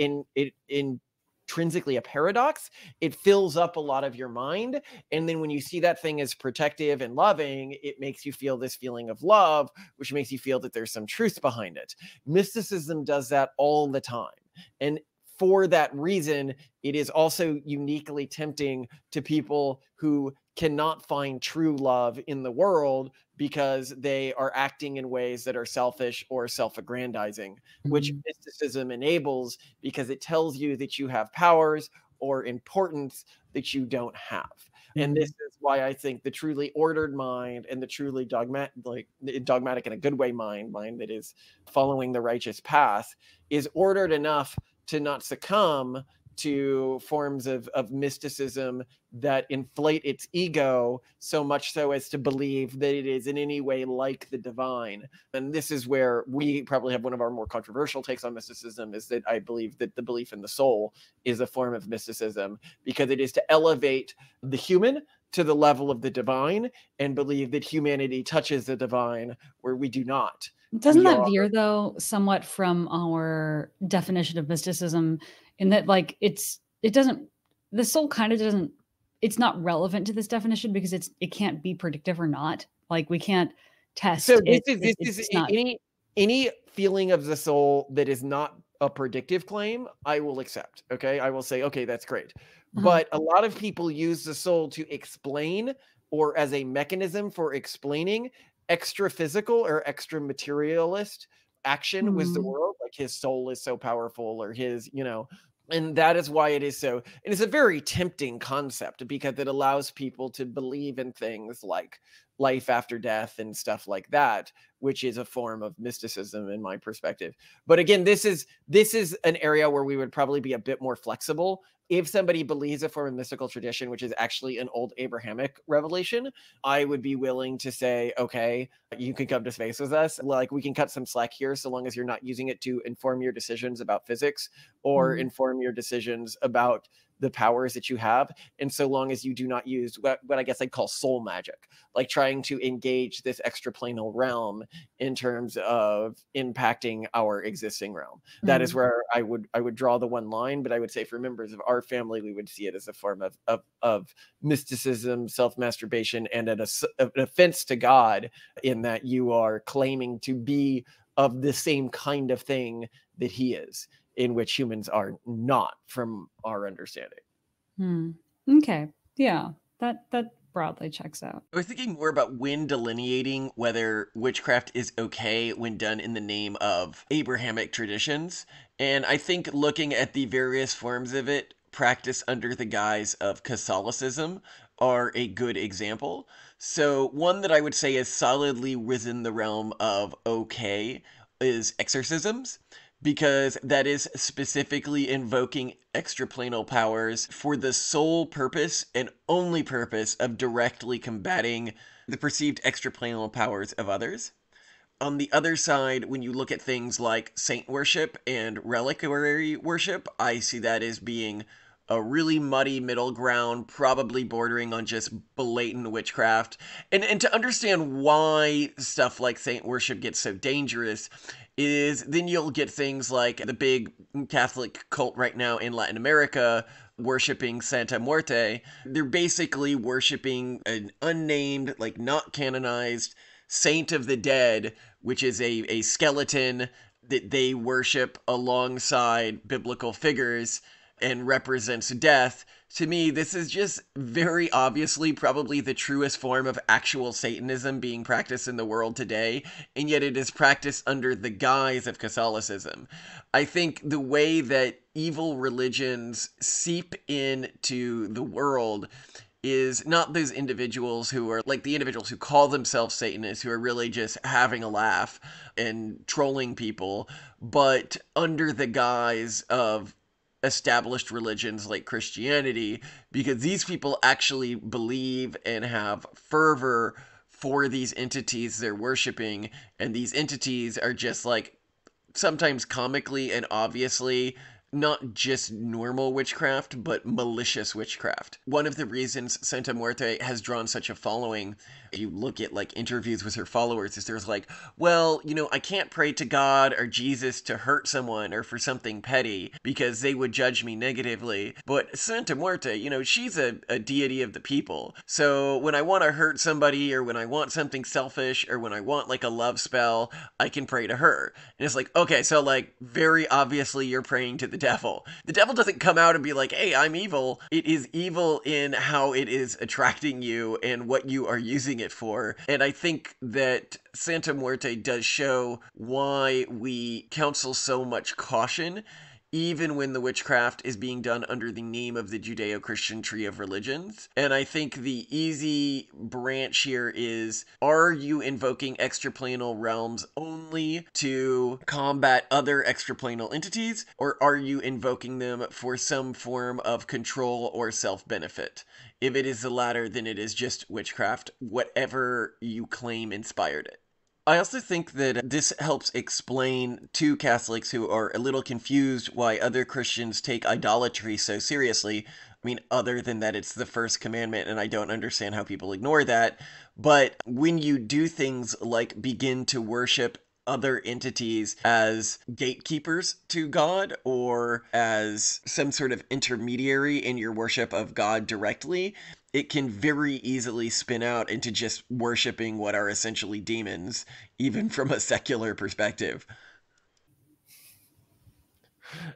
intrinsically a paradox. It fills up a lot of your mind, and then when you see that thing as protective and loving, it makes you feel this feeling of love, which makes you feel that there's some truth behind it. Mysticism does that all the time, and for that reason, it is also uniquely tempting to people who cannot find true love in the world because they are acting in ways that are selfish or self-aggrandizing, which mysticism enables because it tells you that you have powers or importance that you don't have. And this is why I think the truly ordered mind and the truly dogmatic in a good way mind that is following the righteous path is ordered enough to not succumb to forms of mysticism that inflate its ego so much so as to believe that it is in any way like the divine. And this is where we probably have one of our more controversial takes on mysticism, is that I believe that the belief in the soul is a form of mysticism, because it is to elevate the human to the level of the divine and believe that humanity touches the divine where we do not. Doesn't that veer, though, somewhat from our definition of mysticism, in that, like, the soul kind of doesn't, it's not relevant to this definition because it can't be predictive or not. Like, we can't test so it. This is any feeling of the soul that is not a predictive claim, I will accept. Okay, I will say, okay, that's great. But a lot of people use the soul to explain, or as a mechanism for explaining, extra physical or extra materialist action with the world, like his soul is so powerful, or his, and that is why it is so, and it's a very tempting concept because it allows people to believe in things like life after death and stuff like that, which is a form of mysticism in my perspective. But again, this is an area where we would probably be a bit more flexible. If somebody believes a form of mystical tradition, which is actually an old Abrahamic revelation, I would be willing to say, okay, you can come to space with us. Like, we can cut some slack here, so long as you're not using it to inform your decisions about physics or inform your decisions about the powers that you have. And so long as you do not use what I guess I'd call soul magic, like trying to engage this extraplanal realm in terms of impacting our existing realm. That is where I would draw the one line. But I would say for members of our family, we would see it as a form of mysticism, self-masturbation, and an offense to God, in that you are claiming to be of the same kind of thing that he is, in which humans are not, from our understanding. Okay. Yeah. That broadly checks out. I was thinking more about when delineating whether witchcraft is okay when done in the name of Abrahamic traditions. And I think looking at the various forms of it practiced under the guise of Catholicism are a good example. So one that I would say is solidly within the realm of okay is exorcisms, because that is specifically invoking extraplanal powers for the sole purpose and only purpose of directly combating the perceived extraplanal powers of others. On the other side, when you look at things like saint worship and reliquary worship, I see that as being a really muddy middle ground, probably bordering on just blatant witchcraft. And to understand why stuff like saint worship gets so dangerous is then you'll get things like the big Catholic cult right now in Latin America worshiping Santa Muerte. They're basically worshiping an unnamed, like not canonized saint of the dead, which is a skeleton that they worship alongside biblical figures. and represents death. To me, this is just very obviously probably the truest form of actual Satanism being practiced in the world today, and yet it is practiced under the guise of Catholicism. I think the way that evil religions seep into the world is not those individuals who are like the individuals who call themselves Satanists, who are really just having a laugh and trolling people, but under the guise of established religions like Christianity, because these people actually believe and have fervor for these entities they're worshiping, and these entities are just like sometimes comically and obviously not just normal witchcraft, but malicious witchcraft. One of the reasons Santa Muerte has drawn such a following, if you look at like interviews with her followers, is there's like, well, you know, I can't pray to God or Jesus to hurt someone or for something petty because they would judge me negatively. But Santa Muerte, you know, she's a deity of the people. So when I want to hurt somebody, or when I want something selfish, or when I want like a love spell, I can pray to her. And it's like, okay, so like very obviously you're praying to the devil. The devil doesn't come out and be like, hey, I'm evil. It is evil in how it is attracting you and what you are using it for. And I think that Santa Muerte does show why we counsel so much caution, even when the witchcraft is being done under the name of the Judeo-Christian tree of religions. And I think the easy branch here is, are you invoking extraplanal realms only to combat other extraplanal entities, or are you invoking them for some form of control or self-benefit? If it is the latter, then it is just witchcraft, whatever you claim inspired it. I also think that this helps explain to Catholics who are a little confused why other Christians take idolatry so seriously. I mean, other than that, it's the first commandment, and I don't understand how people ignore that. But when you do things like begin to worship other entities as gatekeepers to God, or as some sort of intermediary in your worship of God directly, it can very easily spin out into just worshiping what are essentially demons, even from a secular perspective.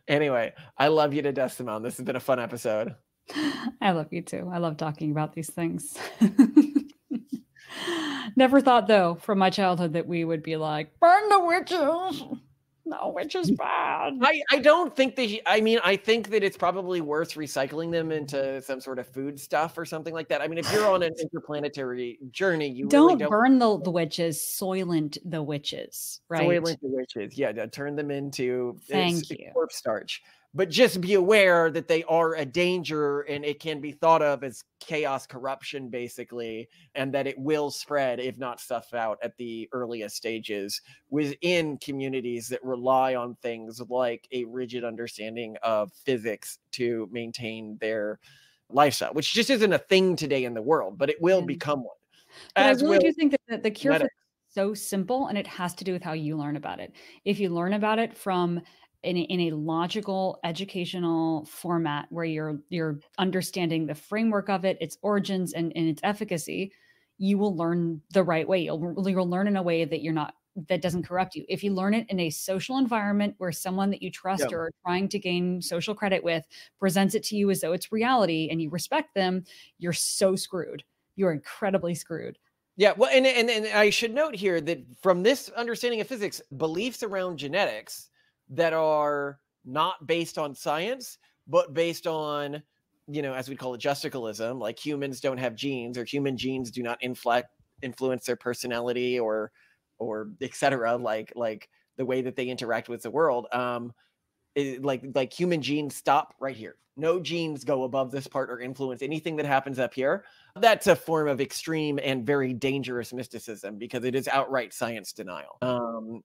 Anyway, I love you to death, Simone. This has been a fun episode. I love you too. I love talking about these things. Never thought, though, from my childhood that we would be like, burn the witches. No, witches bad. I don't think that I mean, I think that it's probably worth recycling them into some sort of food stuff or something like that. I mean, if you're on an interplanetary journey, you don't really don't burn the witches, soylent the witches, right? Soylent the witches. Yeah, turn them into corpse starch. But just be aware that they are a danger, and it can be thought of as chaos corruption, basically, and that it will spread if not stuffed out at the earliest stages within communities that rely on things like a rigid understanding of physics to maintain their lifestyle, which just isn't a thing today in the world, but it will become one. But I really do think that the cure for is so simple, and it has to do with how you learn about it. If you learn about it from in a logical educational format where you're understanding the framework of it, its origins, and its efficacy, you will learn the right way. You'll learn in a way that doesn't corrupt you. If you learn it in a social environment where someone that you trust or are trying to gain social credit with presents it to you as though it's reality, and you respect them, you're so screwed. You're incredibly screwed. Yeah, well, and I should note here that from this understanding of physics, beliefs around genetics that are not based on science, but based on, you know, as we call it, justicalism, like humans don't have genes, or human genes do not influence their personality or etc. Like the way that they interact with the world. Like human genes stop right here. No genes go above this part or influence anything that happens up here. That's a form of extreme and very dangerous mysticism, because it is outright science denial.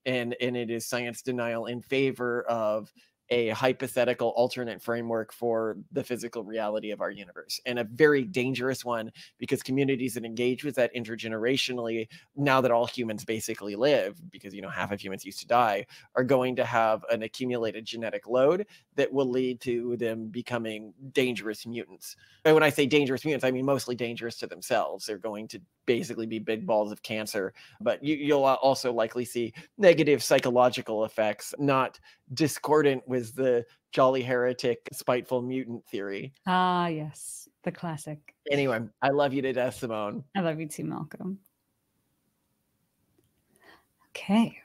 And it is science denial in favor of a hypothetical alternate framework for the physical reality of our universe, and a very dangerous one, because communities that engage with that intergenerationally, now that all humans basically live, because, you know, half of humans used to die, are going to have an accumulated genetic load that will lead to them becoming dangerous mutants. And when I say dangerous mutants, I mean mostly dangerous to themselves. They're going to basically be big balls of cancer. But you'll also likely see negative psychological effects, not discordant with the jolly heretic, spiteful mutant theory. Ah, yes, the classic. Anyway, I love you to death, Simone. I love you too, Malcolm. Okay.